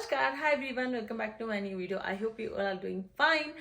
नमस्कार, hi everyone, welcome back to my new video. I hope you all are doing fine.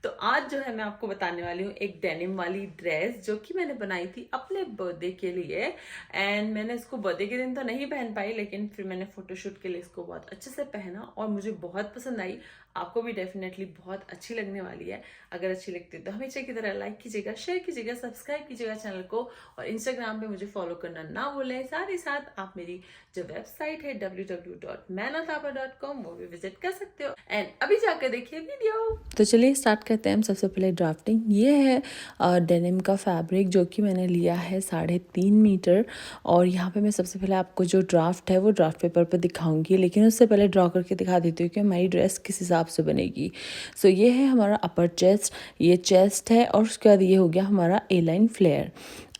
तो आज जो है मैं आपको बताने वाली हूँ एक डेनिम वाली ड्रेस जो कि मैंने बनाई थी अपने बर्थडे के लिए। एंड मैंने इसको बर्थडे के दिन तो नहीं पहन पाई, लेकिन फिर मैंने फोटोशूट के लिए इसको बहुत अच्छे से पहना और मुझे बहुत पसंद आई। आपको भी डेफिनेटली बहुत अच्छी लगने वाली है। अगर अच्छी लगती है तो हमेशा की तरह लाइक कीजिएगा, शेयर कीजिएगा, सब्सक्राइब कीजिएगा चैनल को, और इंस्टाग्राम पे मुझे फॉलो करना ना भूलें। साथ ही साथ आप मेरी जो वेबसाइट है www.manatapa.com वो भी विजिट कर सकते हो। एंड अभी जाकर देखिए वीडियो। तो चलिए स्टार्ट करते हैं हम। सबसे पहले ड्राफ्टिंग ये है डेनिम का फैब्रिक जो कि मैंने लिया है 3.5 मीटर। और यहाँ पे मैं सबसे पहले आपको जो ड्राफ्ट है वो ड्राफ्ट पेपर पर दिखाऊंगी, लेकिन उससे पहले ड्रॉ करके दिखा देती हूँ कि हमारी ड्रेस किस हिसाब से बनेगी। सो ये है हमारा अपर चेस्ट, ये चेस्ट है, और उसके बाद ये हो गया हमारा ए लाइन फ्लेयर।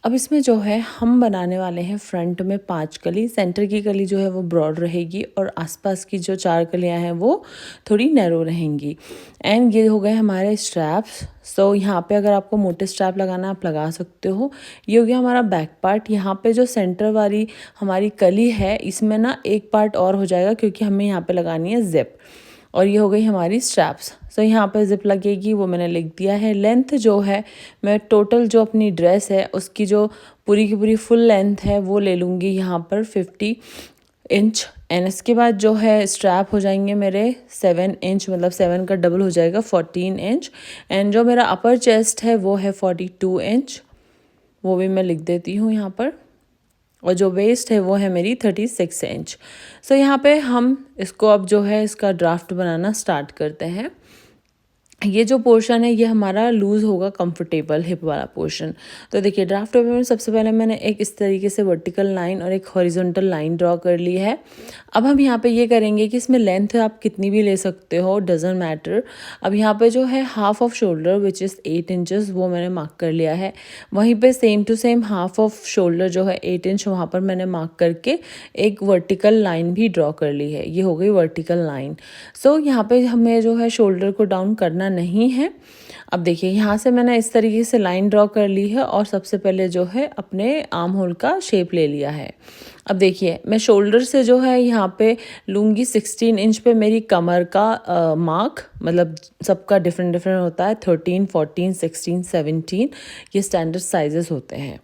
अब इसमें जो है हम बनाने वाले हैं फ्रंट में 5 कली। सेंटर की कली जो है वो ब्रॉड रहेगी और आसपास की जो 4 कलियां हैं वो थोड़ी नैरो रहेंगी। एंड ये हो गए हमारे स्ट्रैप्स। सो यहाँ पे अगर आपको मोटे स्ट्रैप लगाना आप लगा सकते हो। ये हो गया हमारा बैक पार्ट। यहाँ पे जो सेंटर वाली हमारी कली है इसमें ना एक पार्ट और हो जाएगा क्योंकि हमें यहाँ पे लगानी है जिप। और ये हो गई हमारी स्ट्रैप्स। सो यहाँ पे जिप लगेगी वो मैंने लिख दिया है। लेंथ जो है मैं टोटल जो अपनी ड्रेस है उसकी जो पूरी की पूरी फुल लेंथ है वो ले लूँगी यहाँ पर 50 इंच। एंड इसके बाद जो है स्ट्रैप हो जाएंगे मेरे 7 इंच, मतलब 7 का डबल हो जाएगा 14 इंच। एंड जो मेरा अपर चेस्ट है वो है 42 इंच, वो भी मैं लिख देती हूँ यहाँ पर। और जो वेस्ट है वो है मेरी 36 इंच। सो यहाँ पे हम इसको अब जो है इसका ड्राफ्ट बनाना स्टार्ट करते हैं। ये जो पोर्शन है ये हमारा लूज़ होगा, कंफर्टेबल हिप वाला पोर्शन। तो देखिए ड्राफ्ट पेपर में सबसे पहले मैंने एक इस तरीके से वर्टिकल लाइन और एक हॉरिजॉन्टल लाइन ड्रॉ कर ली है। अब हम यहाँ पे ये करेंगे कि इसमें लेंथ आप कितनी भी ले सकते हो, डजंट मैटर। अब यहाँ पे जो है half of shoulder which is 8 inches वो मैंने मार्क कर लिया है। वहीं पे same to same half of shoulder जो है 8 इंच वहाँ पर मैंने मार्क करके एक वर्टिकल लाइन भी ड्रॉ कर ली है। ये हो गई वर्टिकल लाइन। सो यहाँ पे हमें जो है शोल्डर को डाउन करना नहीं है। अब देखिए यहाँ से मैंने इस तरीके से लाइन ड्रॉ कर ली है और सबसे पहले जो है अपने आर्म होल का शेप ले लिया है। अब देखिए मैं शोल्डर से जो है यहाँ पे लूँगी 16 इंच पे मेरी कमर का मार्क, मतलब सबका डिफरेंट डिफरेंट होता है। 13, 14, 16, 17 ये स्टैंडर्ड साइजेस होते हैं।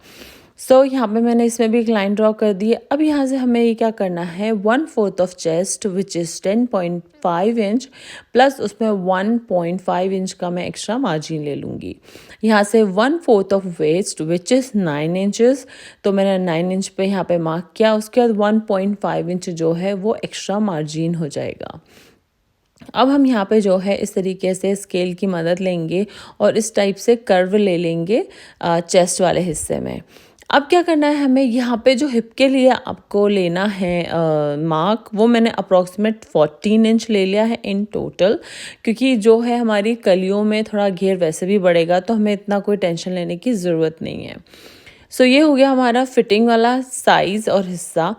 सो यहाँ पे मैंने इसमें भी एक लाइन ड्रॉ कर दी है। अब यहाँ से हमें ये क्या करना है, 1/4 of chest which is 10.5 inch plus उसमें 1.5 इंच का मैं एक्स्ट्रा मार्जिन ले लूँगी। यहाँ से 1/4 of waist which is 9 inches, तो मैंने 9 इंच पे यहाँ पे मार्क किया। उसके बाद 1.5 इंच जो है वो एक्स्ट्रा मार्जिन हो जाएगा। अब हम यहाँ पे जो है इस तरीके से स्केल की मदद लेंगे और इस टाइप से कर्व ले लेंगे चेस्ट वाले हिस्से में। अब क्या करना है हमें, यहाँ पे जो हिप के लिए आपको लेना है मार्क, वो मैंने अप्रॉक्सीमेट 14 इंच ले लिया है इन टोटल, क्योंकि जो है हमारी कलियों में थोड़ा घेर वैसे भी बढ़ेगा तो हमें इतना कोई टेंशन लेने की ज़रूरत नहीं है। सो ये हो गया हमारा फिटिंग वाला साइज़ और हिस्सा।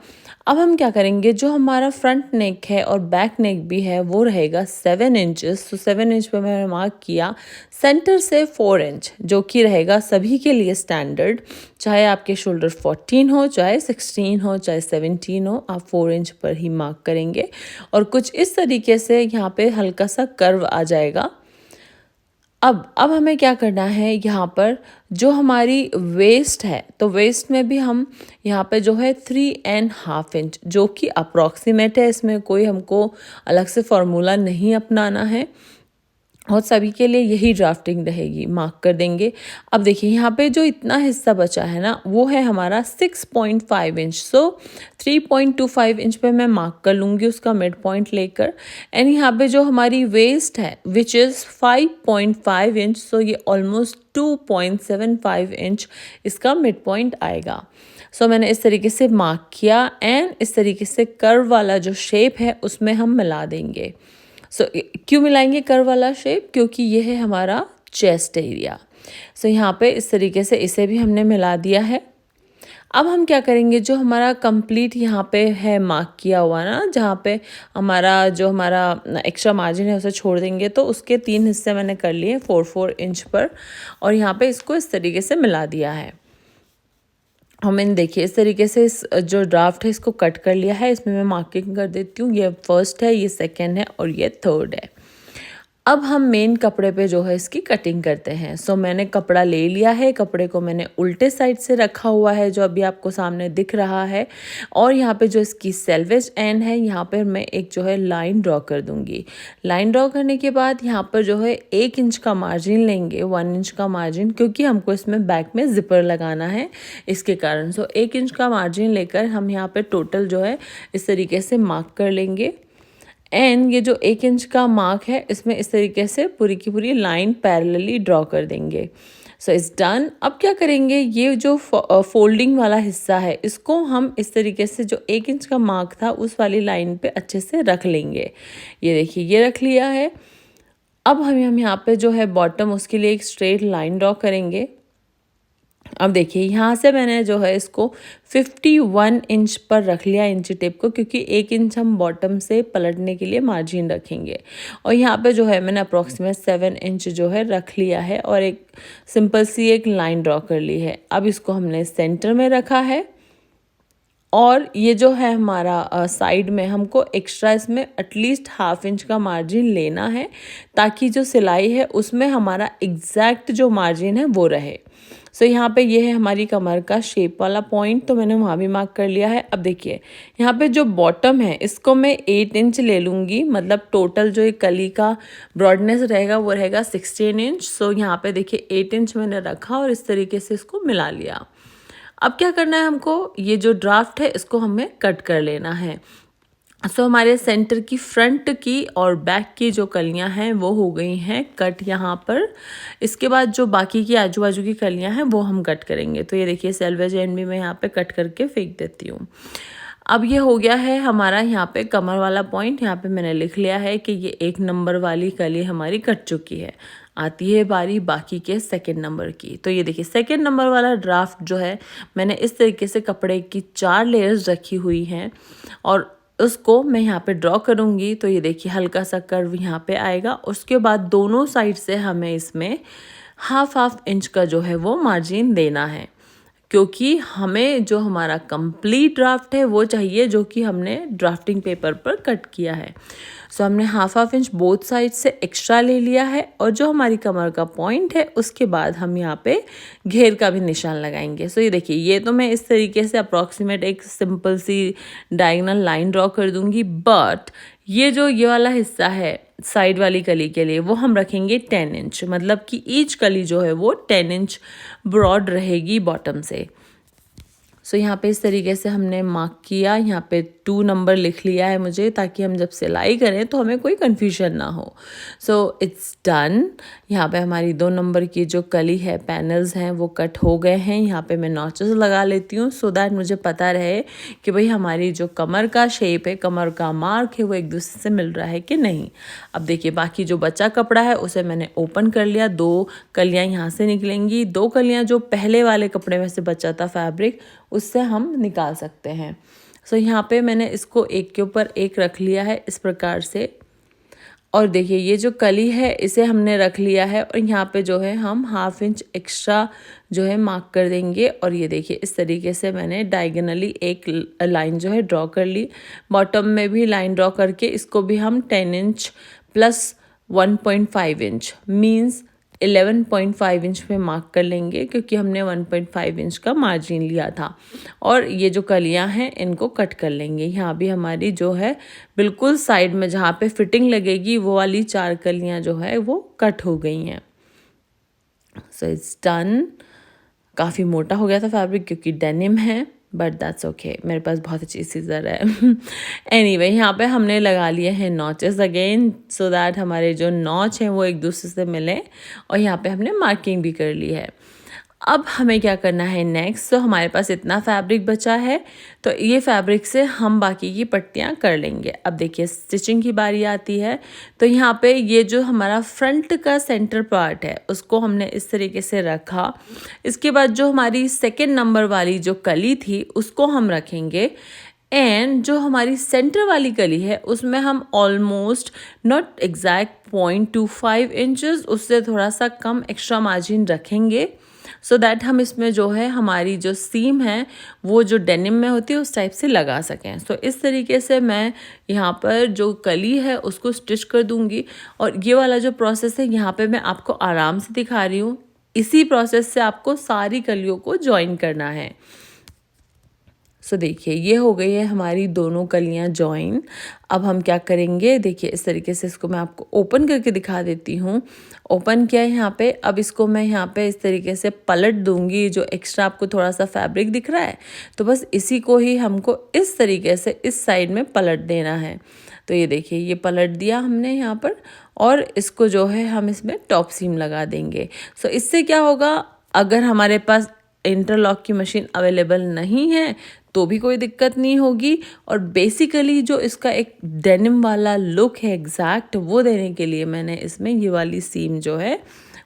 अब हम क्या करेंगे, जो हमारा फ्रंट नेक है और बैक नेक भी है वो रहेगा 7 इंचेस। तो 7 इंच पे मैंने मार्क किया। सेंटर से 4 इंच जो कि रहेगा सभी के लिए स्टैंडर्ड, चाहे आपके शोल्डर 14 हो, चाहे 16 हो, चाहे 17 हो, आप 4 इंच पर ही मार्क करेंगे। और कुछ इस तरीके से यहाँ पे हल्का सा कर्व आ जाएगा। अब हमें क्या करना है, यहाँ पर जो हमारी वेस्ट है तो वेस्ट में भी हम यहाँ पे जो है 3.5 इंच जो कि अप्रॉक्सीमेट है, इसमें कोई हमको अलग से फॉर्मूला नहीं अपनाना है और सभी के लिए यही ड्राफ्टिंग रहेगी, मार्क कर देंगे। अब देखिए यहाँ पे जो इतना हिस्सा बचा है ना वो है हमारा 6.5 इंच। सो 3.25 इंच पे मैं मार्क कर लूँगी उसका मिड पॉइंट लेकर। एंड यहाँ पे जो हमारी वेस्ट है विच इज़ 5.5 इंच, सो ये ऑलमोस्ट 2.75 इंच इसका मिड पॉइंट आएगा। सो मैंने इस तरीके से मार्क किया एंड इस तरीके से कर्व वाला जो शेप है उसमें हम मिला देंगे। क्यों मिलाएंगे कर्व वाला शेप, क्योंकि ये है हमारा चेस्ट एरिया। यहाँ पे इस तरीके से इसे भी हमने मिला दिया है। अब हम क्या करेंगे, जो हमारा कंप्लीट यहाँ पे है मार्क किया हुआ ना, जहाँ पे जो हमारा एक्स्ट्रा मार्जिन है उसे छोड़ देंगे। तो उसके 3 हिस्से मैंने कर लिए 4-4 इंच पर और यहाँ पे इसको इस तरीके से मिला दिया है। मैंने देखिए इस तरीके से इस जो ड्राफ्ट है इसको कट कर लिया है। इसमें मैं मार्किंग कर देती हूँ, ये फर्स्ट है, ये सेकंड है और ये थर्ड है। अब हम मेन कपड़े पे जो है इसकी कटिंग करते हैं। सो मैंने कपड़ा ले लिया है, कपड़े को मैंने उल्टे साइड से रखा हुआ है जो अभी आपको सामने दिख रहा है, और यहाँ पे जो इसकी सेल्वेज एंड है यहाँ पर मैं एक जो है लाइन ड्रॉ कर दूंगी। लाइन ड्रॉ करने के बाद यहाँ पर जो है 1 इंच का मार्जिन लेंगे, 1 इंच का मार्जिन, क्योंकि हमको इसमें बैक में जिपर लगाना है इसके कारण। सो 1 इंच का मार्जिन लेकर हम यहाँ पे टोटल जो है इस तरीके से मार्क कर लेंगे। एंड ये जो 1 इंच का मार्क है इसमें इस तरीके से पूरी की पूरी लाइन पैरेलली ड्रॉ कर देंगे। So it's done. अब क्या करेंगे, ये जो फोल्डिंग वाला हिस्सा है इसको हम इस तरीके से जो 1 इंच का मार्क था उस वाली लाइन पे अच्छे से रख लेंगे। ये देखिए ये रख लिया है। अब हम यहाँ पे जो है बॉटम, उसके लिए एक स्ट्रेट लाइन ड्रॉ करेंगे। अब देखिए यहाँ से मैंने जो है इसको 51 इंच पर रख लिया इंची टेप को, क्योंकि 1 इंच हम बॉटम से पलटने के लिए मार्जिन रखेंगे। और यहाँ पे जो है मैंने अप्रॉक्सीमेट 7 इंच जो है रख लिया है और एक सिंपल सी एक लाइन ड्रॉ कर ली है। अब इसको हमने सेंटर में रखा है और ये जो है हमारा साइड में हमको एक्स्ट्रा इसमें एटलीस्ट 1/2 इंच का मार्जिन लेना है, ताकि जो सिलाई है उसमें हमारा एग्जैक्ट जो मार्जिन है वो रहे। सो यहाँ पे ये है हमारी कमर का शेप वाला पॉइंट, तो मैंने वहाँ भी मार्क कर लिया है। अब देखिए यहाँ पे जो बॉटम है इसको मैं 8 इंच ले लूँगी, मतलब टोटल जो एक कली का ब्रॉडनेस रहेगा वो रहेगा 16 इंच। सो यहाँ पे देखिए 8 इंच मैंने रखा और इस तरीके से इसको मिला लिया। अब क्या करना है हमको, ये जो ड्राफ्ट है इसको हमें कट कर लेना है। सो हमारे सेंटर की फ्रंट की और बैक की जो कलियां हैं वो हो गई हैं कट यहाँ पर। इसके बाद जो बाकी की आजू बाजू की कलियां हैं वो हम कट करेंगे। तो ये देखिए सेल्वेज एंड भी मैं यहाँ पे कट करके फेंक देती हूँ। अब ये हो गया है हमारा यहाँ पे कमर वाला पॉइंट। यहाँ पे मैंने लिख लिया है कि ये 1 नंबर वाली कली हमारी कट चुकी है। आती है बारी बाकी के 2nd नंबर की। तो ये देखिए 2nd नंबर वाला ड्राफ्ट जो है मैंने इस तरीके से कपड़े की 4 लेयर्स रखी हुई हैं और उसको मैं यहाँ पे ड्रॉ करूँगी। तो ये देखिए हल्का सा कर्व यहाँ पे आएगा। उसके बाद दोनों साइड से हमें इसमें 1/2 इंच का जो है वो मार्जिन देना है, क्योंकि हमें जो हमारा कंप्लीट ड्राफ्ट है वो चाहिए जो कि हमने ड्राफ्टिंग पेपर पर कट किया है। सो हमने 1/2 इंच बोथ साइड से एक्स्ट्रा ले लिया है और जो हमारी कमर का पॉइंट है उसके बाद हम यहाँ पे घेर का भी निशान लगाएंगे। सो ये देखिए ये तो मैं इस तरीके से अप्रॉक्सीमेट एक सिंपल सी डायगोनल लाइन ड्रॉ कर दूंगी, बट ये जो ये वाला हिस्सा है साइड वाली कली के लिए वो हम रखेंगे 10 इंच, मतलब कि ईच कली जो है वो 10 इंच ब्रॉड रहेगी बॉटम से। सो यहाँ पे इस तरीके से हमने मार्क किया, यहाँ पे 2 नंबर लिख लिया है मुझे, ताकि हम जब सिलाई करें तो हमें कोई कन्फ्यूजन ना हो। So it's done. यहाँ पे हमारी 2 नंबर की जो कली है पैनल्स हैं वो कट हो गए हैं। यहाँ पे मैं नॉचेस लगा लेती हूँ सो दैट मुझे पता रहे कि भाई हमारी जो कमर का शेप है, कमर का मार्क है वो एक दूसरे से मिल रहा है कि नहीं। अब देखिए बाकी जो बचा कपड़ा है उसे मैंने ओपन कर लिया। 2 कलियाँ यहाँ से निकलेंगी, 2 कलियाँ जो पहले वाले कपड़े में से बचा था फैब्रिक उससे हम निकाल सकते हैं। सो यहाँ पे मैंने इसको एक के ऊपर एक रख लिया है इस प्रकार से। और देखिए ये जो कली है इसे हमने रख लिया है और यहाँ पे जो है हम 1/2 इंच एक्स्ट्रा जो है मार्क कर देंगे। और ये देखिए इस तरीके से मैंने डायगोनली एक लाइन जो है ड्रॉ कर ली। बॉटम में भी लाइन ड्रॉ करके इसको भी हम 10 inch plus 1.5 inch means 11.5 inch पे मार्क कर लेंगे, क्योंकि हमने 1.5 इंच का मार्जिन लिया था। और ये जो कलियां हैं इनको कट कर लेंगे। यहाँ भी हमारी जो है बिल्कुल साइड में जहाँ पे फिटिंग लगेगी वो वाली 4 कलियां जो है वो कट हो गई हैं। So it's done. काफ़ी मोटा हो गया था फैब्रिक क्योंकि डेनिम है, बट दैट्स ओके, मेरे पास बहुत अच्छी सीजर है। एनीवे यहाँ पे हमने लगा लिए हैं नॉचेस अगेन, सो दैट हमारे जो नॉच हैं वो एक दूसरे से मिले। और यहाँ पे हमने मार्किंग भी कर ली है। अब हमें क्या करना है नेक्स्ट, तो हमारे पास इतना फैब्रिक बचा है तो ये फैब्रिक से हम बाकी की पट्टियाँ कर लेंगे। अब देखिए स्टिचिंग की बारी आती है। तो यहाँ पे ये जो हमारा फ्रंट का सेंटर पार्ट है उसको हमने इस तरीके से रखा। इसके बाद जो हमारी 2nd नंबर वाली जो कली थी उसको हम रखेंगे। एंड जो हमारी सेंटर वाली कली है उसमें हम ऑलमोस्ट नॉट एग्जैक्ट 0.25 इंचेस उससे थोड़ा सा कम एक्स्ट्रा मार्जिन रखेंगे। सो दैट हम इसमें जो है हमारी जो सीम है वो जो डेनिम में होती है उस टाइप से लगा सकें। सो इस तरीके से मैं यहाँ पर जो कली है उसको स्टिच कर दूँगी। और ये वाला जो प्रोसेस है यहाँ पे मैं आपको आराम से दिखा रही हूँ। इसी प्रोसेस से आपको सारी कलियों को जॉइन करना है। सो देखिए ये हो गई है हमारी दोनों कलियां जॉइन। अब हम क्या करेंगे, देखिए इस तरीके से इसको मैं आपको ओपन करके दिखा देती हूँ। ओपन किया है यहाँ पे। अब इसको मैं यहाँ पे इस तरीके से पलट दूंगी। जो एक्स्ट्रा आपको थोड़ा सा फैब्रिक दिख रहा है तो बस इसी को ही हमको इस तरीके से इस साइड में पलट देना है। तो ये देखिए ये पलट दिया हमने यहाँ पर, और इसको जो है हम इसमें टॉप सीम लगा देंगे। सो इससे क्या होगा, अगर हमारे पास इंटरलॉक की मशीन अवेलेबल नहीं है तो भी कोई दिक्कत नहीं होगी। और बेसिकली जो इसका एक डेनिम वाला लुक है एग्जैक्ट, वो देने के लिए मैंने इसमें ये वाली सीम जो है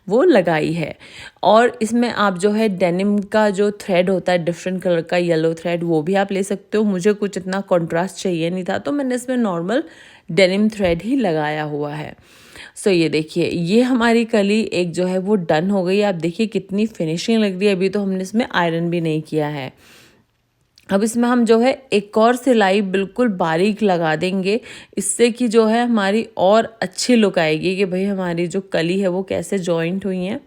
वो लगाई है। और इसमें आप जो है डेनिम का जो थ्रेड होता है डिफरेंट कलर का येलो थ्रेड, वो भी आप ले सकते हो। मुझे कुछ इतना कॉन्ट्रास्ट चाहिए नहीं था तो मैंने इसमें नॉर्मल डेनिम थ्रेड ही लगाया हुआ है। सो ये देखिए ये हमारी कली एक जो है वो डन हो गई। आप देखिए कितनी फिनिशिंग लग रही है। अभी तो हमने इसमें आयरन भी नहीं किया है। अब इसमें हम जो है एक और सिलाई बिल्कुल बारीक लगा देंगे, इससे कि जो है हमारी और अच्छी लुक आएगी कि भाई हमारी जो कली है वो कैसे जॉइंट हुई हैं,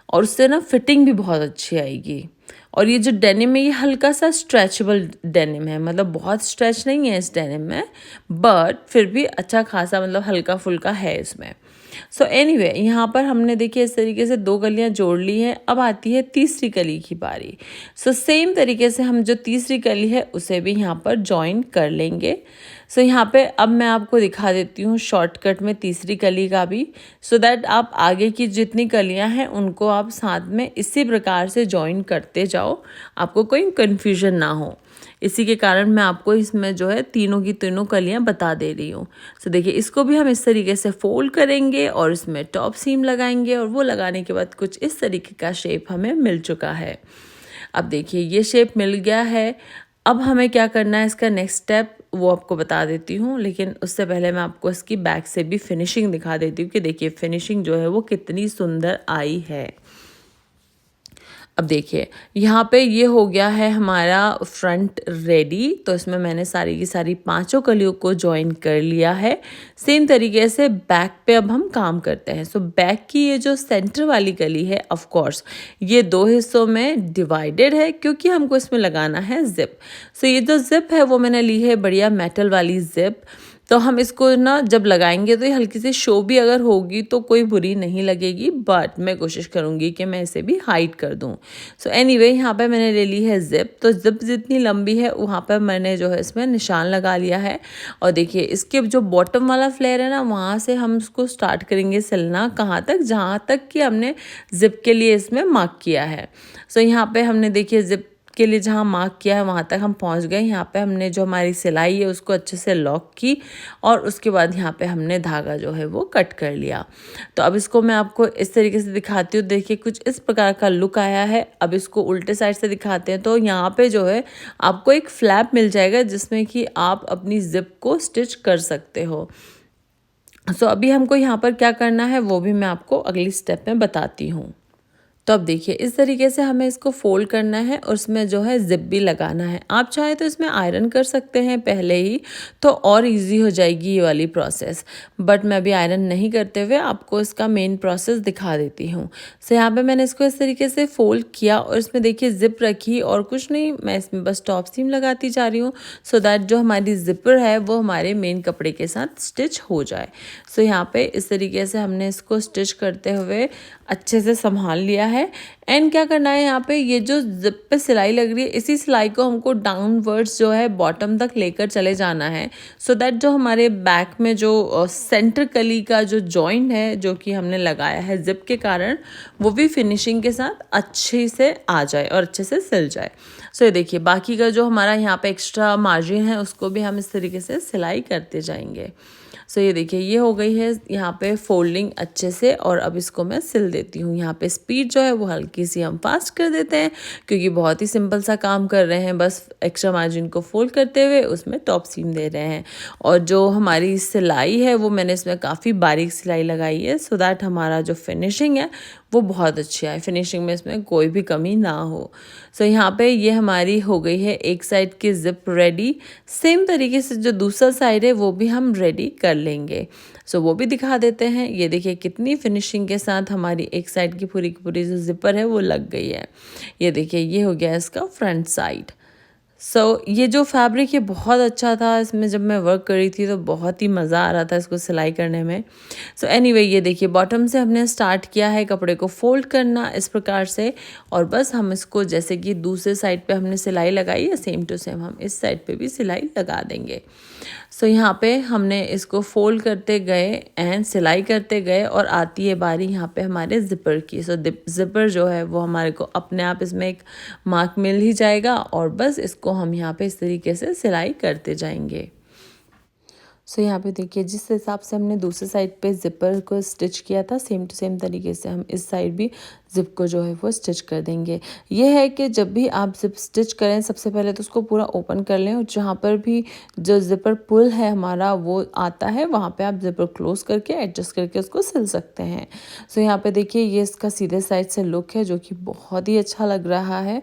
और उससे ना फिटिंग भी बहुत अच्छी आएगी। और ये जो डेनिम है ये हल्का सा स्ट्रेचेबल डेनिम है, मतलब बहुत स्ट्रेच नहीं है इस डेनिम में, बट फिर भी अच्छा खासा मतलब हल्का फुल्का है इसमें। सो एनीवे यहाँ पर हमने देखिए इस तरीके से 2 कलियाँ जोड़ ली हैं। अब आती है तीसरी कली की बारी। सो सेम तरीके से हम जो तीसरी कली है उसे भी यहाँ पर जॉइन कर लेंगे। सो यहाँ पे अब मैं आपको दिखा देती हूँ शॉर्टकट में तीसरी कली का भी, सो दैट आप आगे की जितनी कलियाँ हैं उनको आप साथ में इसी प्रकार से जॉइन करते जाओ, आपको कोई कन्फ्यूजन ना हो। इसी के कारण मैं आपको इसमें जो है तीनों की तीनों कलियां बता दे रही हूँ। सो देखिए इसको भी हम इस तरीके से फोल्ड करेंगे और इसमें टॉप सीम लगाएंगे, और वो लगाने के बाद कुछ इस तरीके का शेप हमें मिल चुका है। अब देखिए ये शेप मिल गया है। अब हमें क्या करना है, इसका नेक्स्ट स्टेप वो आपको बता देती हूँ, लेकिन उससे पहले मैं आपको इसकी बैक से भी फिनिशिंग दिखा देती हूँ कि देखिए फिनिशिंग जो है वो कितनी सुंदर आई है। अब देखिए यहाँ पे ये हो गया है हमारा फ्रंट रेडी। तो इसमें मैंने सारी की सारी 5 कलियों को जॉइन कर लिया है। सेम तरीके से बैक पे अब हम काम करते हैं। सो बैक की ये जो सेंटर वाली कली है ऑफ कोर्स ये 2 हिस्सों में डिवाइडेड है, क्योंकि हमको इसमें लगाना है जिप। सो ये जो जिप है वो मैंने ली है बढ़िया मेटल वाली जिप। तो हम इसको ना जब लगाएंगे तो ये हल्की सी शो भी अगर होगी तो कोई बुरी नहीं लगेगी, बट मैं कोशिश करूँगी कि मैं इसे भी हाइड कर दूँ। सो एनीवे यहाँ पे मैंने ले ली है जिप। तो जिप जितनी लंबी है वहाँ पर मैंने जो है इसमें निशान लगा लिया है। और देखिए इसके जो बॉटम वाला फ्लेयर है ना, वहाँ से हम उसको स्टार्ट करेंगे सिलना, कहाँ तक, जहाँ तक कि हमने जिप के लिए इसमें मार्क किया है। सो यहाँ पे हमने देखिए जिप के लिए जहाँ मार्क किया है वहाँ तक हम पहुँच गए। यहाँ पे हमने जो हमारी सिलाई है उसको अच्छे से लॉक की, और उसके बाद यहाँ पे हमने धागा जो है वो कट कर लिया। तो अब इसको मैं आपको इस तरीके से दिखाती हूँ। देखिए कुछ इस प्रकार का लुक आया है। अब इसको उल्टे साइड से दिखाते हैं। तो यहाँ पे जो है आपको एक फ्लैप मिल जाएगा जिसमें कि आप अपनी जिप को स्टिच कर सकते हो। सो अभी हमको यहाँ पर क्या करना है वो भी मैं आपको अगली स्टेप में बताती हूँ। तो अब देखिए इस तरीके से हमें इसको फोल्ड करना है और उसमें जो है जिप भी लगाना है। आप चाहे तो इसमें आयरन कर सकते हैं पहले ही, तो और इजी हो जाएगी ये वाली प्रोसेस, बट मैं अभी आयरन नहीं करते हुए आपको इसका मेन प्रोसेस दिखा देती हूँ। सो यहाँ पे मैंने इसको इस तरीके से फोल्ड किया और इसमें देखिए जिप रखी, और कुछ नहीं, मैं इसमें बस टॉप सीम लगाती जा रही हूँ सो दैट जो हमारी जिपर है वो हमारे मेन कपड़े के साथ स्टिच हो जाए। सो यहाँ पे इस तरीके से हमने इसको स्टिच करते हुए अच्छे से संभाल लिया है। एंड क्या करना है, यहाँ पे ये जो जिप पे सिलाई लग रही है इसी सिलाई को हमको डाउनवर्ड्स जो है बॉटम तक लेकर चले जाना है, सो दैट जो हमारे बैक में जो सेंटर कली का जो जॉइंट है जो कि हमने लगाया है जिप के कारण, वो भी फिनिशिंग के साथ अच्छे से आ जाए और अच्छे से सिल जाए। सो ये देखिए बाकी का जो हमारा यहाँ पे एक्स्ट्रा मार्जिन है उसको भी हम इस तरीके से सिलाई करते जाएंगे। सो ये देखिए ये हो गई है यहाँ पे फोल्डिंग अच्छे से, और अब इसको मैं सिल देती हूँ। यहाँ पे स्पीड जो है वो हल्की सी हम फास्ट कर देते हैं, क्योंकि बहुत ही सिंपल सा काम कर रहे हैं, बस एक्स्ट्रा मार्जिन को फोल्ड करते हुए उसमें टॉप सीम दे रहे हैं। और जो हमारी सिलाई है वो मैंने इसमें काफ़ी बारीक सिलाई लगाई है, सो दैट हमारा जो फिनिशिंग है वो बहुत अच्छी आए, फिनिशिंग में इसमें कोई भी कमी ना हो। सो यहाँ पे ये हमारी हो गई है एक साइड की जिप रेडी। सेम तरीके से जो दूसरा साइड है वो भी हम रेडी कर लेंगे। सो वो भी दिखा देते हैं। ये देखिए कितनी फिनिशिंग के साथ हमारी एक साइड की पूरी जो जिपर है वो लग गई है। ये देखिए ये हो गया इसका फ्रंट साइड। ये जो फैब्रिक है बहुत अच्छा था, इसमें जब मैं वर्क कर रही थी तो बहुत ही मज़ा आ रहा था इसको सिलाई करने में। एनीवे ये देखिए बॉटम से हमने स्टार्ट किया है कपड़े को फोल्ड करना इस प्रकार से, और बस हम इसको जैसे कि दूसरे साइड पे हमने सिलाई लगाई है सेम टू सेम हम इस साइड पे भी सिलाई लगा देंगे। यहाँ पे हमने इसको फोल्ड करते गए एंड सिलाई करते गए, और आती है बारी यहाँ पे हमारे ज़िपर की। ज़िपर जो है वो हमारे को अपने आप इसमें एक मार्क मिल ही जाएगा, और बस इसको हम यहाँ पे इस तरीके से सिलाई करते जाएंगे। यहाँ पे देखिए जिस हिसाब से हमने दूसरे साइड पे ज़िपर को स्टिच किया था सेम टू सेम तरीके से हम इस साइड भी ज़िप को जो है वो स्टिच कर देंगे। ये है कि जब भी आप ज़िप स्टिच करें सबसे पहले तो उसको पूरा ओपन कर लें, और जहाँ पर भी जो ज़िपर पुल है हमारा वो आता है वहाँ पे आप ज़िपर क्लोज करके एडजस्ट करके उसको सिल सकते हैं। यहाँ पे देखिए ये इसका सीधे साइड से लुक है जो कि बहुत ही अच्छा लग रहा है।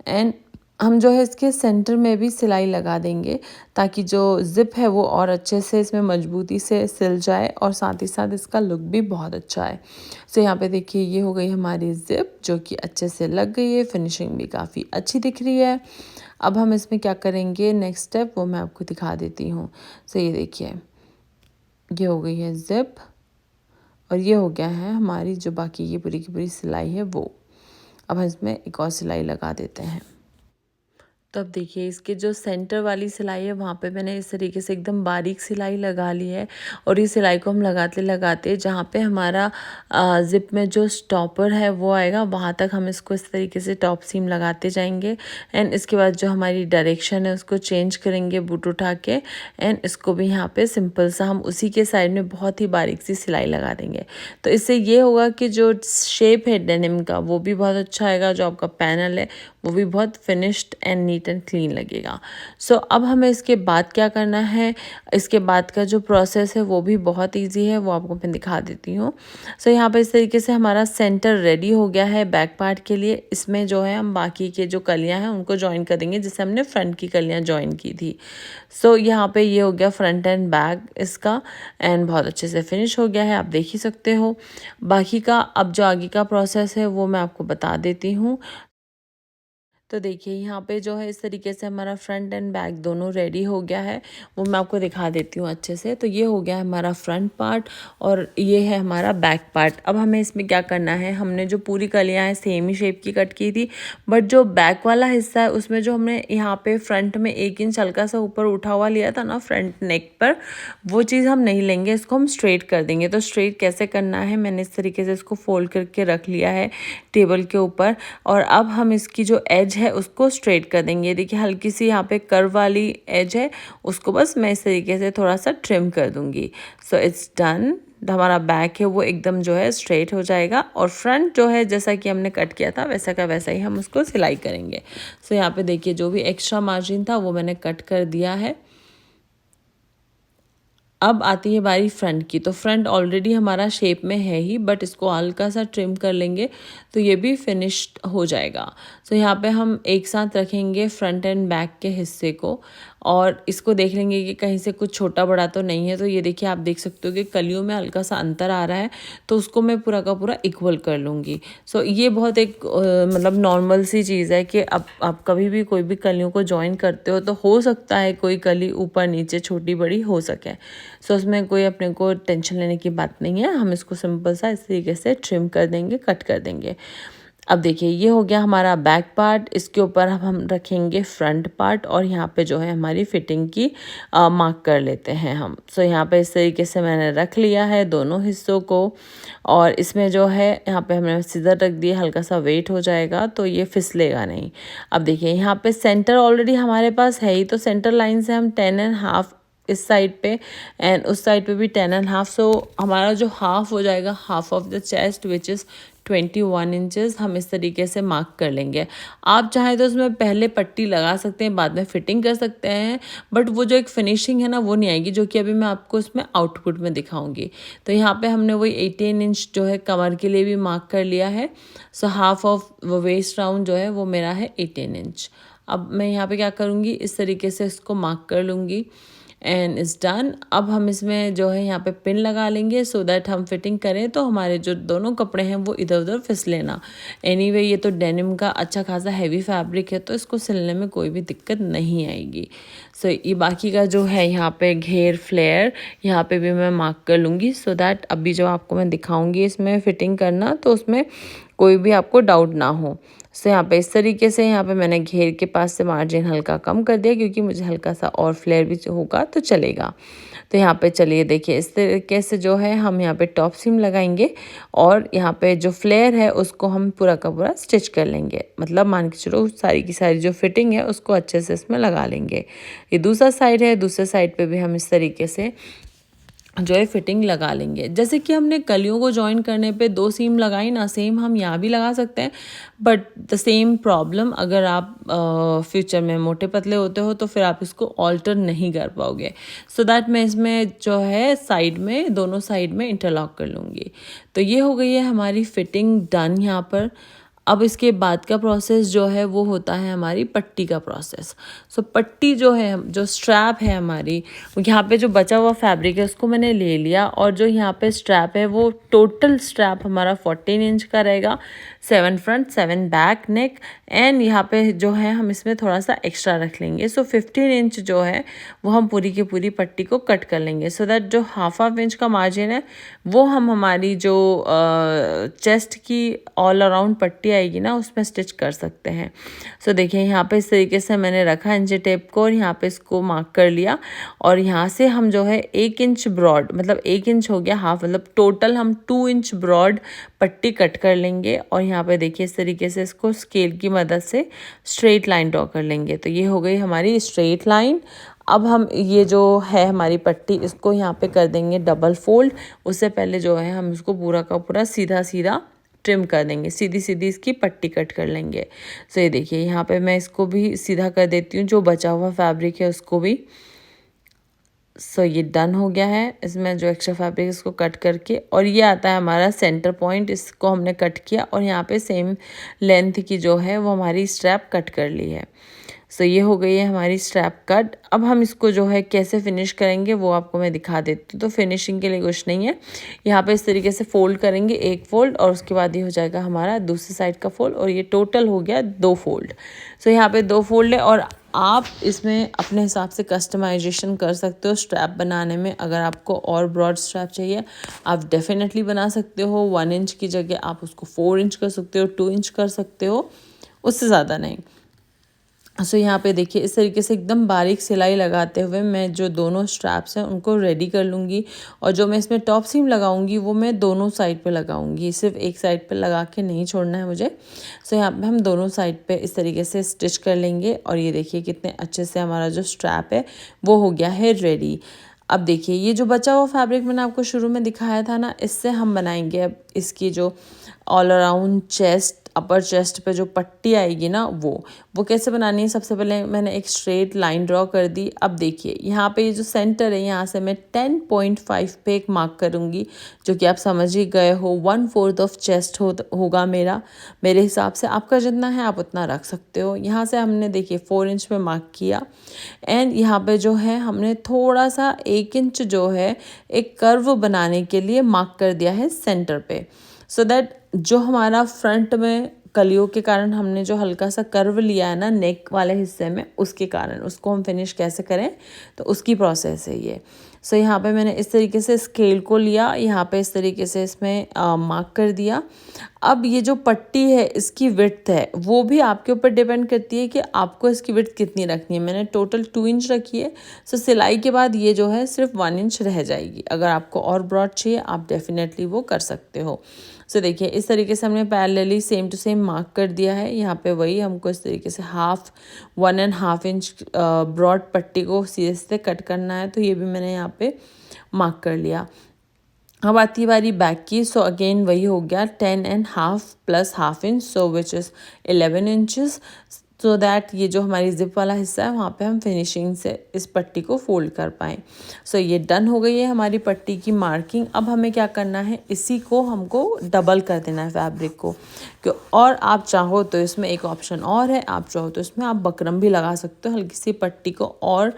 एंड हम जो है इसके सेंटर में भी सिलाई लगा देंगे ताकि जो ज़िप है वो और अच्छे से इसमें मजबूती से सिल जाए, और साथ ही साथ इसका लुक भी बहुत अच्छा है। यहाँ पे देखिए ये हो गई हमारी ज़िप जो कि अच्छे से लग गई है, फिनिशिंग भी काफ़ी अच्छी दिख रही है। अब हम इसमें क्या करेंगे नेक्स्ट स्टेप वो मैं आपको दिखा देती हूँ। ये देखिए ये हो गई है ज़िप, और ये हो गया है हमारी जो बाकी ये पूरी की पूरी सिलाई है वो। अब हम इसमें एक और सिलाई लगा देते हैं। तो अब देखिए इसके जो सेंटर वाली सिलाई है वहाँ पे मैंने इस तरीके से एकदम बारीक सिलाई लगा ली है, और इस सिलाई को हम लगाते लगाते जहाँ पे हमारा ज़िप में जो स्टॉपर है वो आएगा वहाँ तक हम इसको इस तरीके से टॉप सीम लगाते जाएंगे। एंड इसके बाद जो हमारी डायरेक्शन है उसको चेंज करेंगे बूट उठा के, एंड इसको भी यहाँ पे सिंपल सा हम उसी के साइड में बहुत ही बारीक सी सिलाई लगा देंगे। तो इससे ये होगा कि जो शेप है डेनिम का वो भी बहुत अच्छा आएगा, जो आपका पैनल है वो भी बहुत finished and neat and clean लगेगा। अब हमें इसके बाद क्या करना है, इसके बाद का जो प्रोसेस है वो भी बहुत इजी है, वो आपको मैं दिखा देती हूँ। यहाँ पर इस तरीके से हमारा सेंटर रेडी हो गया है बैक पार्ट के लिए। इसमें जो है हम बाकी के जो कलियाँ हैं उनको ज्वाइन कर देंगे जैसे हमने फ्रंट की कलियाँ ज्वाइन की थी। यहाँ पे ये हो गया फ्रंट एंड बैक इसका, एंड बहुत अच्छे से फिनिश हो गया है, आप देख ही सकते हो। बाकी का अब जो आगे का प्रोसेस है वो मैं आपको बता देती हूँ। तो देखिए यहाँ पे जो है इस तरीके से हमारा फ्रंट एंड बैक दोनों रेडी हो गया है, वो मैं आपको दिखा देती हूँ अच्छे से। तो ये हो गया है हमारा फ्रंट पार्ट, और ये है हमारा बैक पार्ट। अब हमें इसमें क्या करना है, हमने जो पूरी कलियाँ हैं सेम ही शेप की कट की थी, बट जो बैक वाला हिस्सा है उसमें जो हमने यहाँ पे फ्रंट में 1 इंच हल्का सा ऊपर उठा हुआ लिया था ना फ्रंट नेक पर, वो चीज़ हम नहीं लेंगे, इसको हम स्ट्रेट कर देंगे। तो स्ट्रेट कैसे करना है, मैंने इस तरीके से इसको फोल्ड करके रख लिया है टेबल के ऊपर, और अब हम इसकी जो एज है उसको स्ट्रेट कर देंगे। देखिए हल्की सी यहाँ पे कर्व वाली एज है, उसको बस मैं इस तरीके से थोड़ा सा ट्रिम कर दूंगी। It's done. हमारा बैक है वो एकदम जो है स्ट्रेट हो जाएगा, और फ्रंट जो है जैसा कि हमने कट किया था वैसा का वैसा ही हम उसको सिलाई करेंगे। यहाँ पे देखिए जो भी एक्स्ट्रा मार्जिन था वो मैंने कट कर दिया है। अब आती है बारी फ्रंट की। तो फ्रंट ऑलरेडी हमारा शेप में है ही, बट इसको हल्का सा ट्रिम कर लेंगे तो ये भी फिनिश्ड हो जाएगा। यहाँ पे हम एक साथ रखेंगे फ्रंट एंड बैक के हिस्से को, और इसको देख लेंगे कि कहीं से कुछ छोटा बड़ा तो नहीं है। तो ये देखिए आप देख सकते हो कि कलियों में हल्का सा अंतर आ रहा है, तो उसको मैं पूरा का पूरा इक्वल कर लूँगी। ये बहुत एक मतलब नॉर्मल सी चीज़ है कि अब आप कभी भी कोई भी कलियों को ज्वाइन करते हो तो हो सकता है कोई कली ऊपर नीचे छोटी बड़ी हो सके। उसमें कोई अपने को टेंशन लेने की बात नहीं है, हम इसको सिंपल सा इस तरीके से ट्रिम कर देंगे, कट कर देंगे। अब देखिए ये हो गया हमारा बैक पार्ट, इसके ऊपर हम रखेंगे फ्रंट पार्ट, और यहाँ पे जो है हमारी फिटिंग की मार्क कर लेते हैं हम। यहाँ पे इस तरीके से मैंने रख लिया है दोनों हिस्सों को, और इसमें जो है यहाँ पे हमने सीजर रख दिया, हल्का सा वेट हो जाएगा तो ये फिसलेगा नहीं। अब देखिए यहाँ पे सेंटर ऑलरेडी हमारे पास है ही, तो सेंटर लाइन से हम 10.5 इस साइड पे एंड उस साइड पे भी 10.5। सो हमारा जो हाफ हो जाएगा, half of the chest which is 21 inches, हम इस तरीके से मार्क कर लेंगे। आप चाहें तो उसमें पहले पट्टी लगा सकते हैं, बाद में फिटिंग कर सकते हैं, बट वो जो एक फिनिशिंग है ना वो नहीं आएगी, जो कि अभी मैं आपको इसमें आउटपुट में दिखाऊंगी। तो यहाँ पे हमने वही 18 इंच जो है कमर के लिए भी मार्क कर लिया है। So half of waist round जो है वो मेरा है 18 इंच। अब मैं यहाँ पे क्या करूँगी, इस तरीके से इसको मार्क कर लूँगी एंड इज़ डन। अब हम इसमें जो है यहाँ पे पिन लगा लेंगे सो दैट हम फिटिंग करें तो हमारे जो दोनों कपड़े हैं वो इधर उधर फिसले ना। एनीवे ये तो डेनिम का अच्छा खासा हैवी फैब्रिक है तो इसको सिलने में कोई भी दिक्कत नहीं आएगी। सो ये बाकी का जो है यहाँ पे घेर फ्लेयर यहाँ पे भी मैं मार्क कर लूँगी सो दैट अभी जो आपको मैं दिखाऊँगी इसमें फ़िटिंग करना तो उसमें कोई भी आपको डाउट ना हो। सो यहाँ पे इस तरीके से यहाँ पे मैंने घेर के पास से मार्जिन हल्का कम कर दिया क्योंकि मुझे हल्का सा और फ्लेयर भी होगा तो चलेगा। तो यहाँ पे चलिए देखिए इस तरीके से जो है हम यहाँ पे टॉप सीम लगाएंगे और यहाँ पे जो फ्लेयर है उसको हम पूरा का पूरा स्टिच कर लेंगे। मतलब मान के चलो सारी की सारी जो फिटिंग है उसको अच्छे से इसमें लगा लेंगे। ये दूसरा साइड है, दूसरे साइड पे भी हम इस तरीके से जो है फिटिंग लगा लेंगे। जैसे कि हमने कलियों को जॉइन करने पे 2 सीम लगाई ना, सेम हम यहाँ भी लगा सकते हैं, बट द सेम प्रॉब्लम अगर आप फ्यूचर में मोटे पतले होते हो तो फिर आप इसको ऑल्टर नहीं कर पाओगे। सो दैट मैं इसमें जो है साइड में दोनों साइड में इंटरलॉक कर लूँगी। तो ये हो गई है हमारी फिटिंग डन यहाँ पर। अब इसके बाद का प्रोसेस जो है वो होता है हमारी पट्टी का प्रोसेस। सो पट्टी जो है, जो स्ट्रैप है हमारी, यहाँ पे जो बचा हुआ फैब्रिक है उसको मैंने ले लिया और जो यहाँ पे स्ट्रैप है वो टोटल स्ट्रैप हमारा 14 इंच का रहेगा। 7 फ्रंट 7 बैक नेक एंड यहाँ पे जो है हम इसमें थोड़ा सा एक्स्ट्रा रख लेंगे। सो 15 इंच जो है वो हम पूरी की पूरी पट्टी को कट कर लेंगे सो दैट जो हाफ इंच का मार्जिन है वो हम हमारी जो चेस्ट की ऑल अराउंड पट्टी आएगी ना उसमें स्टिच कर सकते हैं। सो देखिए यहाँ पे इस तरीके से मैंने रखा इंची टेप को और यहाँ पे इसको मार्क कर लिया और यहाँ से हम जो है 1 इंच ब्रॉड, मतलब 1 इंच हो गया हाफ, मतलब टोटल हम 2 इंच ब्रॉड पट्टी कट कर लेंगे और यहाँ पे देखिए इस तरीके से इसको स्केल की मदद से स्ट्रेट लाइन ड्रॉ कर लेंगे। तो ये हो गई हमारी स्ट्रेट लाइन। अब हम ये जो है हमारी पट्टी इसको यहाँ पे कर देंगे डबल फोल्ड। उससे पहले जो है हम इसको पूरा का पूरा सीधा सीधा ट्रिम कर देंगे, सीधी सीधी इसकी पट्टी कट कर लेंगे। सो ये देखिए यहाँ पे मैं इसको भी सीधा कर देती हूँ, जो बचा हुआ फैब्रिक है उसको भी। सो ये डन हो गया है। इसमें जो एक्स्ट्रा फैब्रिक है इसको कट करके और ये आता है हमारा सेंटर पॉइंट, इसको हमने कट किया और यहाँ पे सेम लेंथ की जो है वो हमारी स्ट्रैप कट कर ली है। सो ये हो गई है हमारी स्ट्रैप कट। अब हम इसको जो है कैसे फिनिश करेंगे वो आपको मैं दिखा देती हूँ। तो फिनिशिंग के लिए कुछ नहीं है, यहाँ पे इस तरीके से फोल्ड करेंगे एक फोल्ड और उसके बाद ये हो जाएगा हमारा दूसरी साइड का फोल्ड और ये टोटल हो गया 2 फोल्ड। सो यहाँ पे 2 फोल्ड है और आप इसमें अपने हिसाब से कस्टमाइजेशन कर सकते हो स्ट्रैप बनाने में। अगर आपको और ब्रॉड स्ट्रैप चाहिए आप डेफिनेटली बना सकते हो। 1 इंच की जगह आप उसको 4 इंच कर सकते हो, 2 इंच कर सकते हो, उससे ज़्यादा नहीं। सो यहाँ पे देखिए इस तरीके से एकदम बारीक सिलाई लगाते हुए मैं जो दोनों स्ट्रैप्स हैं उनको रेडी कर लूँगी और जो मैं इसमें टॉप सीम लगाऊंगी वो मैं दोनों साइड पे लगाऊंगी, सिर्फ एक साइड पे लगा के नहीं छोड़ना है मुझे। सो यहाँ पे हम दोनों साइड पे इस तरीके से स्टिच कर लेंगे और ये देखिए कितने अच्छे से हमारा जो स्ट्रैप है वो हो गया है रेडी। अब देखिए ये जो बचा हुआ फैब्रिक मैंने आपको शुरू में दिखाया था ना, इससे हम बनाएंगे अब इसकी जो ऑल अराउंड चेस्ट, अपर चेस्ट पे जो पट्टी आएगी ना वो कैसे बनानी है। सबसे पहले मैंने एक स्ट्रेट लाइन ड्रॉ कर दी। अब देखिए यहाँ पे ये जो सेंटर है यहाँ से मैं 10.5 पे एक मार्क करूँगी, जो कि आप समझ ही गए हो 1/4 ऑफ चेस्ट होगा मेरे हिसाब से। आपका जितना है आप उतना रख सकते हो। यहाँ से हमने देखिए 4 इंच पे मार्क किया एंड यहाँ पे जो है हमने थोड़ा सा 1 इंच जो है एक कर्व बनाने के लिए मार्क कर दिया है सेंटर पे। सो दैट जो हमारा फ्रंट में कलियों के कारण हमने जो हल्का सा कर्व लिया है ना नेक वाले हिस्से में, उसके कारण उसको हम फिनिश कैसे करें तो उसकी प्रोसेस है ये। सो यहाँ पे मैंने इस तरीके से स्केल को लिया, यहाँ पे इस तरीके से इसमें मार्क कर दिया। अब ये जो पट्टी है इसकी विड्थ है वो भी आपके ऊपर डिपेंड करती है कि आपको इसकी विड्थ कितनी रखनी है। मैंने टोटल 2 इंच रखी है। सो सिलाई के बाद ये जो है सिर्फ 1 इंच रह जाएगी। अगर आपको और ब्रॉड चाहिए आप डेफिनेटली वो कर सकते हो। सो देखिए इस तरीके से हमने parallelly same to same mark कर दिया है। यहाँ पे वही हमको इस तरीके से 1.5 इंच ब्रॉड पट्टी को सीधे से कट करना है। तो ये भी मैंने यहाँ पे मार्क कर लिया। अब आती बारी बैक की। सो अगेन वही हो गया 10.5 plus half inch, so which is 11 inches, so that ये जो हमारी जिप वाला हिस्सा है वहाँ पे हम फिनिशिंग से इस पट्टी को फोल्ड कर पाएँ। सो ये डन हो गई है हमारी पट्टी की मार्किंग। अब हमें क्या करना है, इसी को हमको डबल कर देना है फैब्रिक को। और आप चाहो तो इसमें एक ऑप्शन और है, आप चाहो तो इसमें आप बकरम भी लगा सकते हो हल्की सी पट्टी को और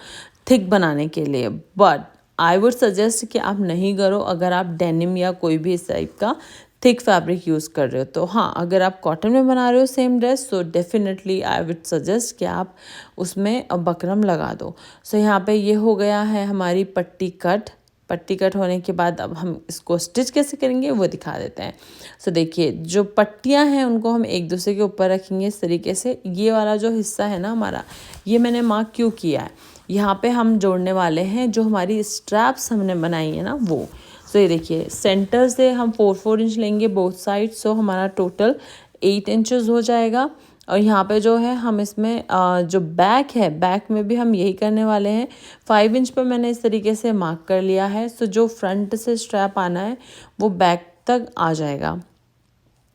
थिक बनाने के लिए। बट आई वुड सजेस्ट कि आप नहीं करो अगर आप डेनिम या कोई भी इस टाइप का थिक फैब्रिक यूज़ कर रहे हो तो। हाँ, अगर आप कॉटन में बना रहे हो सेम ड्रेस तो डेफिनेटली आई वुड सजेस्ट कि आप उसमें बकरम लगा दो। सो यहाँ पे ये हो गया है हमारी पट्टी कट। पट्टी कट होने के बाद अब हम इसको स्टिच कैसे करेंगे वो दिखा देते हैं। सो देखिए जो पट्टियाँ हैं उनको हम एक दूसरे के ऊपर रखेंगे इस तरीके से। ये वाला जो हिस्सा है ना हमारा, ये मैंने मार्क क्यों किया है, यहाँ पे हम जोड़ने वाले हैं जो हमारी स्ट्रैप्स हमने बनाई है ना वो। सो ये देखिए सेंटर से हम 4 इंच लेंगे बोथ साइड। सो हमारा टोटल 8 इंचेस हो जाएगा। और यहाँ पे जो है हम इसमें जो बैक है, बैक में भी हम यही करने वाले हैं। 5 इंच पर मैंने इस तरीके से मार्क कर लिया है। सो जो फ्रंट से स्ट्रैप आना है वो बैक तक आ जाएगा।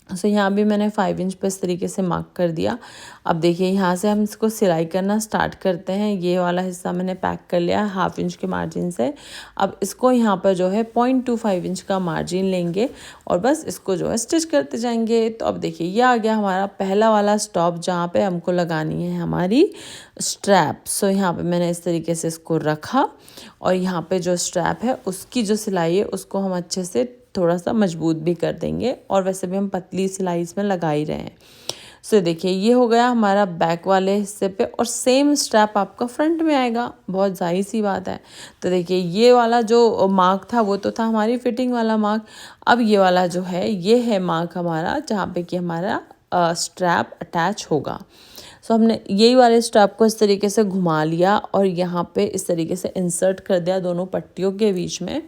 सो यहाँ भी मैंने 5 इंच पर इस तरीके से मार्क कर दिया। अब देखिए यहाँ से हम इसको सिलाई करना स्टार्ट करते हैं। ये वाला हिस्सा मैंने पैक कर लिया है 1/2 इंच के मार्जिन से। अब इसको यहाँ पर जो है 0.25 इंच का मार्जिन लेंगे और बस इसको जो है स्टिच करते जाएंगे। तो अब देखिए ये आ गया हमारा पहला वाला स्टॉप जहाँ पे हमको लगानी है हमारी स्ट्रैप। सो यहाँ पे मैंने इस तरीके से इसको रखा और यहाँ पे जो स्ट्रैप है उसकी जो सिलाई है उसको हम अच्छे से थोड़ा सा मजबूत भी कर देंगे। और वैसे भी हम पतली सिलाई इसमें लगा ही रहे हैं। सो देखिए ये हो गया हमारा बैक वाले हिस्से पे और सेम स्ट्रैप आपका फ्रंट में आएगा, बहुत जाहिर सी बात है। तो देखिए ये वाला जो मार्क था वो तो था हमारी फिटिंग वाला मार्क। अब ये वाला जो है ये है मार्क हमारा जहाँ पे कि हमारा स्ट्रैप अटैच होगा। सो हमने यही वाले स्ट्रैप को इस तरीके से घुमा लिया और यहाँ पे इस तरीके से इंसर्ट कर दिया दोनों पट्टियों के बीच में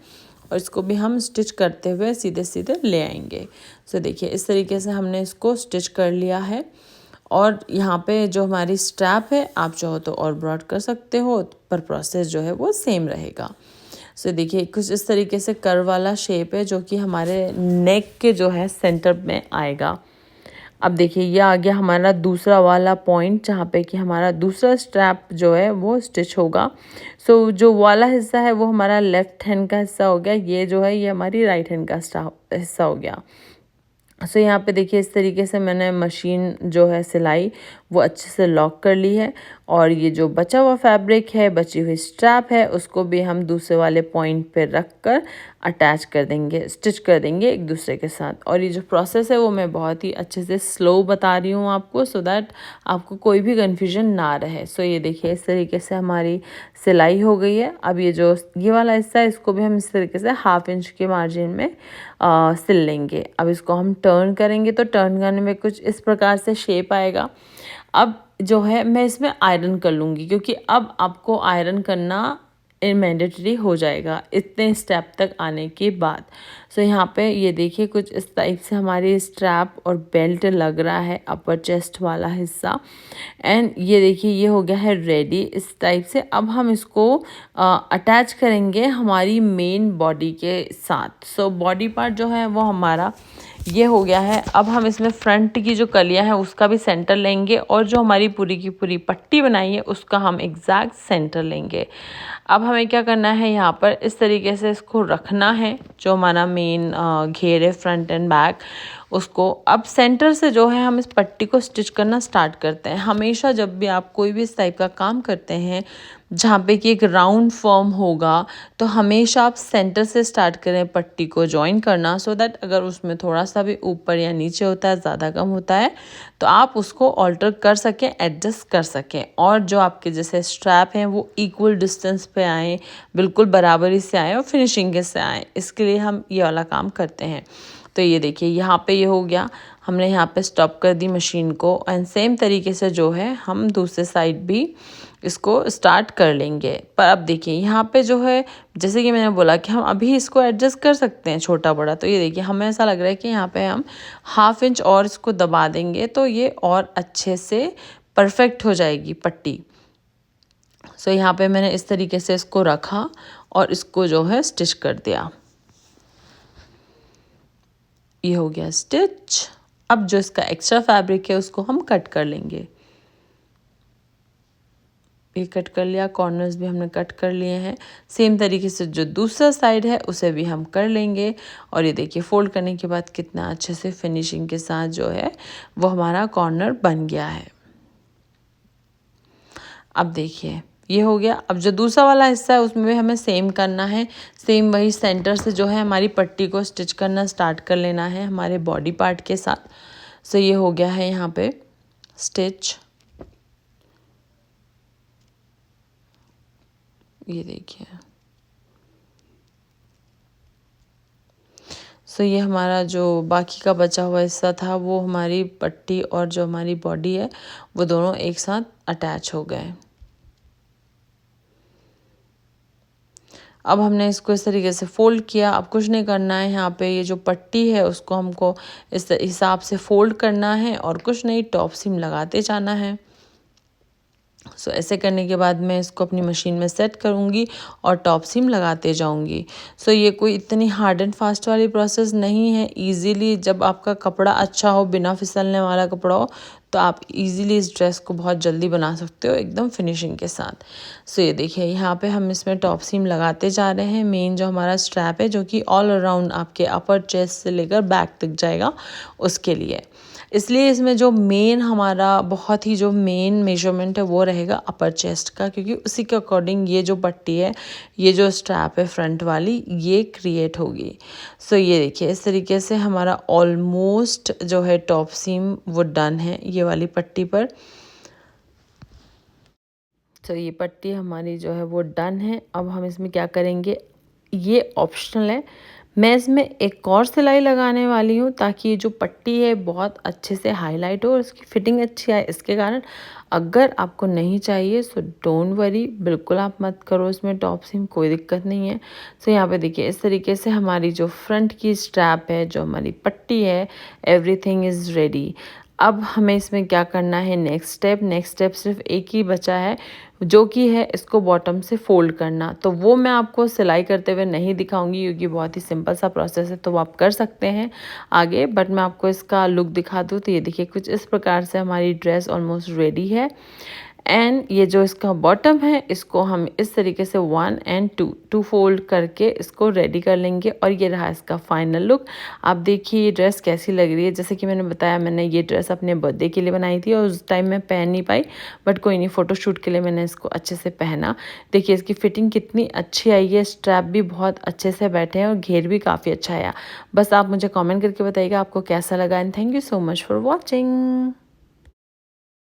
और इसको भी हम स्टिच करते हुए सीधे सीधे ले आएंगे। सो देखिए इस तरीके से हमने इसको स्टिच कर लिया है। और यहाँ पे जो हमारी स्ट्रैप है आप चाहो तो और ब्रॉड कर सकते हो, पर प्रोसेस जो है वो सेम रहेगा। सो देखिए कुछ इस तरीके से कर्व वाला शेप है जो कि हमारे नेक के जो है सेंटर में आएगा। अब देखिए ये आ गया हमारा दूसरा वाला पॉइंट जहाँ पे कि हमारा दूसरा स्ट्रैप जो है वो स्टिच होगा। सो जो वाला हिस्सा है वो हमारा लेफ्ट हैंड का हिस्सा हो गया, ये जो है ये हमारी राइट हैंड का हिस्सा हो गया। सो यहाँ पे देखिए इस तरीके से मैंने मशीन जो है सिलाई वो अच्छे से लॉक कर ली है और ये जो बचा हुआ फैब्रिक है, बची हुई स्ट्रैप है, उसको भी हम दूसरे वाले पॉइंट पे रख कर अटैच कर देंगे, स्टिच कर देंगे एक दूसरे के साथ। और ये जो प्रोसेस है वो मैं बहुत ही अच्छे से स्लो बता रही हूँ आपको, सो दैट आपको कोई भी कन्फ्यूजन ना रहे। सो ये देखिए इस तरीके से हमारी सिलाई हो गई है। अब ये जो ये वाला हिस्सा है इसको भी हम इस तरीके से 1/2 इंच के मार्जिन में सिल लेंगे। अब इसको हम टर्न करेंगे तो टर्न करने में कुछ इस प्रकार से शेप आएगा। अब जो है मैं इसमें आयरन कर लूँगी क्योंकि अब आपको आयरन करना मैंडेटरी हो जाएगा इतने स्टेप तक आने के बाद। सो यहाँ पे ये देखिए कुछ इस टाइप से हमारी स्ट्रैप और बेल्ट लग रहा है, अपर चेस्ट वाला हिस्सा। एंड ये देखिए ये हो गया है रेडी इस टाइप से। अब हम इसको अटैच करेंगे हमारी मेन बॉडी के साथ। सो बॉडी पार्ट जो है वो हमारा ये हो गया है। अब हम इसमें फ्रंट की जो कलियां हैं उसका भी सेंटर लेंगे और जो हमारी पूरी की पूरी पट्टी बनाई है उसका हम एग्जैक्ट सेंटर लेंगे। अब हमें क्या करना है, यहाँ पर इस तरीके से इसको रखना है जो हमारा मेन घेर है फ्रंट एंड बैक उसको। अब सेंटर से जो है हम इस पट्टी को स्टिच करना स्टार्ट करते हैं। हमेशा जब भी आप कोई भी इस टाइप का काम करते हैं जहाँ पे कि एक राउंड फॉर्म होगा तो हमेशा आप सेंटर से स्टार्ट करें पट्टी को ज्वाइन करना, सो दैट अगर उसमें थोड़ा सा भी ऊपर या नीचे होता है, ज़्यादा कम होता है तो आप उसको ऑल्टर कर सकें, एडजस्ट कर सकें और जो आपके जैसे स्ट्रैप हैं वो इक्वल डिस्टेंस पे आएँ, बिल्कुल बराबरी से आएँ और फिनिशिंग के से आएँ। इसके लिए हम ये वाला काम करते हैं। तो ये देखिए यहाँ पे ये हो गया, हमने यहाँ पे स्टॉप कर दी मशीन को। एंड सेम तरीके से जो है हम दूसरे साइड भी इसको स्टार्ट कर लेंगे। पर अब देखिए यहाँ पे जो है, जैसे कि मैंने बोला कि हम अभी इसको एडजस्ट कर सकते हैं छोटा बड़ा। तो ये देखिए हमें ऐसा लग रहा है कि यहाँ पे हम 1/2 इंच और इसको दबा देंगे तो ये और अच्छे से परफेक्ट हो जाएगी पट्टी। सो यहाँ पे मैंने इस तरीके से इसको रखा और इसको जो है स्टिच कर दिया। ये हो गया स्टिच। अब जो इसका एक्स्ट्रा फैब्रिक है उसको हम कट कर लेंगे। ये कट कर लिया, कॉर्नर्स भी हमने कट कर लिए हैं। सेम तरीके से जो दूसरा साइड है उसे भी हम कर लेंगे। और ये देखिए फोल्ड करने के बाद कितना अच्छे से फिनिशिंग के साथ जो है वो हमारा कॉर्नर बन गया है। अब देखिए ये हो गया। अब जो दूसरा वाला हिस्सा है उसमें भी हमें सेम करना है। सेम वही सेंटर से जो है हमारी पट्टी को स्टिच करना स्टार्ट कर लेना है हमारे बॉडी पार्ट के साथ। सो ये हो गया है यहाँ पे स्टिच। ये देखिए। सो ये हमारा जो बाकी का बचा हुआ हिस्सा था वो हमारी पट्टी और जो हमारी बॉडी है वो दोनों एक साथ अटैच हो गए। अब हमने इसको इस तरीके से फोल्ड किया। अब कुछ नहीं करना है, यहाँ पे ये जो पट्टी है उसको हमको इस हिसाब से फोल्ड करना है और कुछ नहीं, टॉप सीम लगाते जाना है। सो ऐसे करने के बाद मैं इसको अपनी मशीन में सेट करूँगी और टॉप सीम लगाते जाऊँगी। सो ये कोई इतनी हार्ड एंड फास्ट वाली प्रोसेस नहीं है। इजीली जब आपका कपड़ा अच्छा हो, बिना फिसलने वाला कपड़ा हो, तो आप इजीली इस ड्रेस को बहुत जल्दी बना सकते हो एकदम फिनिशिंग के साथ। सो ये देखिए यहाँ पे हम इसमें टॉप सीम लगाते जा रहे हैं। मेन जो हमारा स्ट्रैप है जो कि ऑल अराउंड आपके अपर चेस्ट से लेकर बैक तक जाएगा उसके लिए। इसलिए इसमें जो मेन हमारा बहुत ही जो मेन मेजरमेंट है वो रहेगा अपर चेस्ट का, क्योंकि उसी के अकॉर्डिंग ये जो पट्टी है, ये जो स्ट्रैप है फ्रंट वाली, ये क्रिएट होगी। सो ये देखिए इस तरीके से हमारा ऑलमोस्ट जो है टॉप सीम वो डन है ये वाली पट्टी पर। तो ये पट्टी हमारी जो है वो डन है। अब हम इसमें क्या करेंगे, ये ऑप्शनल है, मैं इसमें एक और सिलाई लगाने वाली हूँ ताकि ये जो पट्टी है बहुत अच्छे से हाईलाइट हो और उसकी फिटिंग अच्छी आए। इसके कारण अगर आपको नहीं चाहिए सो डोंट वरी, बिल्कुल आप मत करो इसमें टॉप सीम, कोई दिक्कत नहीं है। सो यहाँ पे देखिए इस तरीके से हमारी जो फ्रंट की स्ट्रैप है, जो हमारी पट्टी है, एवरीथिंग इज़ रेडी। अब हमें इसमें क्या करना है, नेक्स्ट स्टेप सिर्फ एक ही बचा है, जो कि है इसको बॉटम से फोल्ड करना। तो वो मैं आपको सिलाई करते हुए नहीं दिखाऊंगी क्योंकि बहुत ही सिंपल सा प्रोसेस है, तो वो आप कर सकते हैं आगे, बट मैं आपको इसका लुक दिखा दूँ। तो ये देखिए कुछ इस प्रकार से हमारी ड्रेस ऑलमोस्ट रेडी है। एंड ये जो इसका बॉटम है इसको हम इस तरीके से 1 और 2 फोल्ड करके इसको रेडी कर लेंगे। और ये रहा इसका फाइनल लुक। आप देखिए ये ड्रेस कैसी लग रही है। जैसे कि मैंने बताया, मैंने ये ड्रेस अपने बर्थडे के लिए बनाई थी और उस टाइम मैं पहन नहीं पाई, बट कोई नहीं, फ़ोटोशूट के लिए मैंने इसको अच्छे से पहना। देखिए इसकी फिटिंग कितनी अच्छी आई है, स्ट्रैप भी बहुत अच्छे से बैठे हैं और घेर भी काफ़ी अच्छा आया। बस आप मुझे कॉमेंट करके बताइएगा आपको कैसा लगा। And thank you so much for watching.